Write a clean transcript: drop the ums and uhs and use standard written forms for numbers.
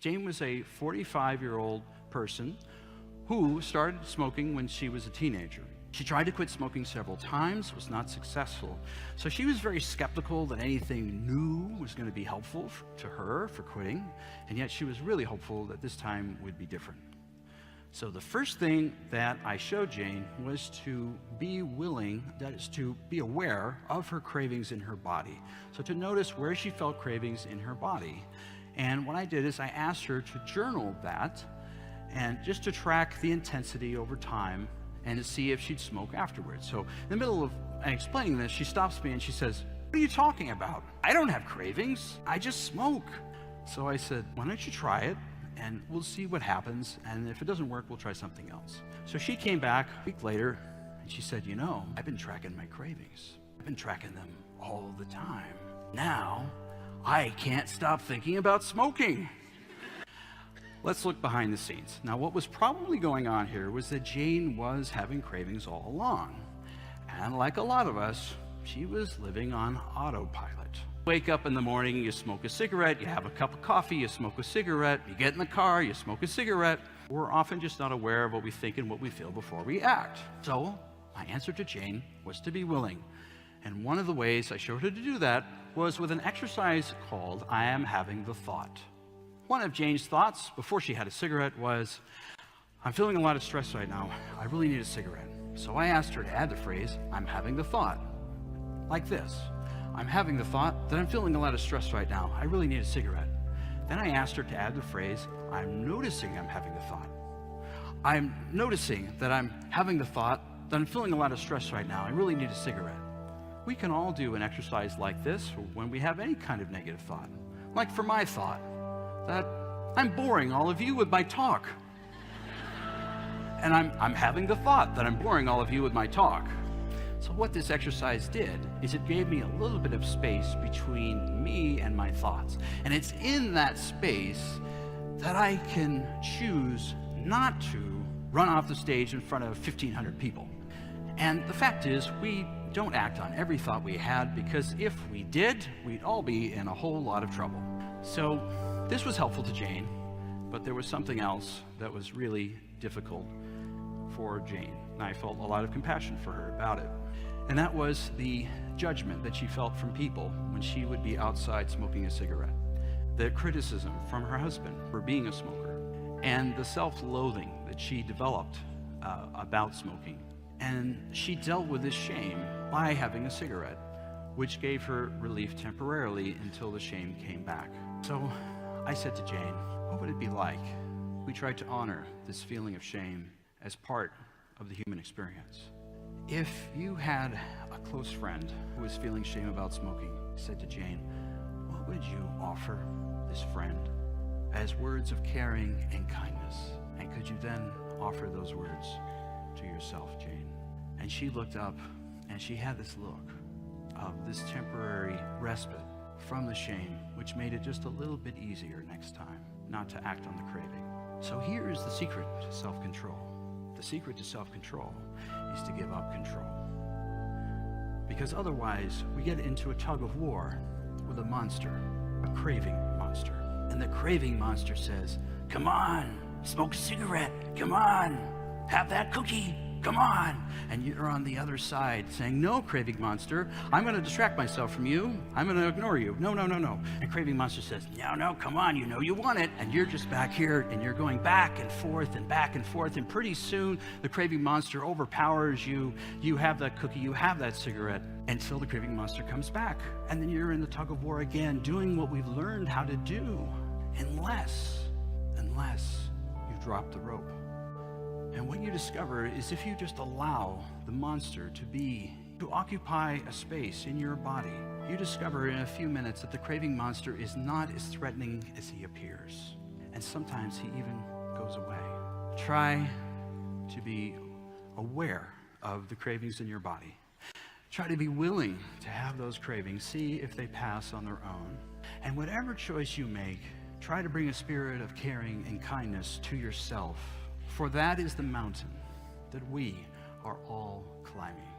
Jane was a 45-year-old person who started smoking when she was a teenager. She tried to quit smoking several times, was not successful. So she was very skeptical that anything new was going to be helpful to her for quitting, and yet she was really hopeful that this time would be different. So the first thing that I showed Jane was to be willing, that is to be aware of her cravings in her body. So to notice where she felt cravings in her body. And what I did is I asked her to journal that, and just to track the intensity over time and to see if she'd smoke afterwards. So in the middle of explaining this, she stops me and she says, "What are you talking about? I don't have cravings, I just smoke." So I said, "Why don't you try it and we'll see what happens, and if it doesn't work, we'll try something else." So she came back a week later and she said, "You know, I've been tracking my cravings. I've been tracking them all the time. Now, I can't stop thinking about smoking." Let's look behind the scenes. Now, what was probably going on here was that Jane was having cravings all along. And like a lot of us, she was living on autopilot. Wake up in the morning, you smoke a cigarette, you have a cup of coffee, you smoke a cigarette, you get in the car, you smoke a cigarette. We're often just not aware of what we think and what we feel before we act. So my answer to Jane was to be willing. And one of the ways I showed her to do that was with an exercise called I Am Having the Thought. One of Jane's thoughts before she had a cigarette was, "I'm feeling a lot of stress right now. I really need a cigarette." So I asked her to add the phrase, "I'm having the thought," like this. "I'm having the thought that I'm feeling a lot of stress right now. I really need a cigarette." Then I asked her to add the phrase, "I'm noticing I'm having the thought. I'm noticing that I'm having the thought that I'm feeling a lot of stress right now. I really need a cigarette." We can all do an exercise like this when we have any kind of negative thought. Like for my thought, that I'm boring all of you with my talk. And I'm having the thought that I'm boring all of you with my talk. So what this exercise did is it gave me a little bit of space between me and my thoughts. And it's in that space that I can choose not to run off the stage in front of 1,500 people. And the fact is, we don't act on every thought we had, because if we did, we'd all be in a whole lot of trouble. So this was helpful to Jane, but there was something else that was really difficult for Jane. And I felt a lot of compassion for her about it. And that was the judgment that she felt from people when she would be outside smoking a cigarette. The criticism from her husband for being a smoker, and the self-loathing that she developed about smoking. And she dealt with this shame by having a cigarette, which gave her relief temporarily until the shame came back. So I said to Jane, what would it be like if we tried to honor this feeling of shame as part of the human experience? If you had a close friend who was feeling shame about smoking, I said to Jane, what would you offer this friend as words of caring and kindness? And could you then offer those words to yourself, Jane? And she looked up and she had this look of this temporary respite from the shame, which made it just a little bit easier next time not to act on the craving. So here is the secret to self-control. The secret to self-control is to give up control. Because otherwise, we get into a tug of war with a monster, a craving monster. And the craving monster says, come on, smoke a cigarette, come on, have that cookie, come on. And you're on the other side saying, no, craving monster, I'm going to distract myself from you. I'm going to ignore you. No, no, no, no. And craving monster says, no, no, come on, you know you want it. And you're just back here and you're going back and forth and back and forth. And pretty soon the craving monster overpowers you. You have that cookie, you have that cigarette, until the craving monster comes back. And then you're in the tug of war again, doing what we've learned how to do, unless you drop the rope. And what you discover is if you just allow the monster to occupy a space in your body, you discover in a few minutes that the craving monster is not as threatening as he appears. And sometimes he even goes away. Try to be aware of the cravings in your body. Try to be willing to have those cravings. See if they pass on their own. And whatever choice you make, try to bring a spirit of caring and kindness to yourself. For that is the mountain that we are all climbing.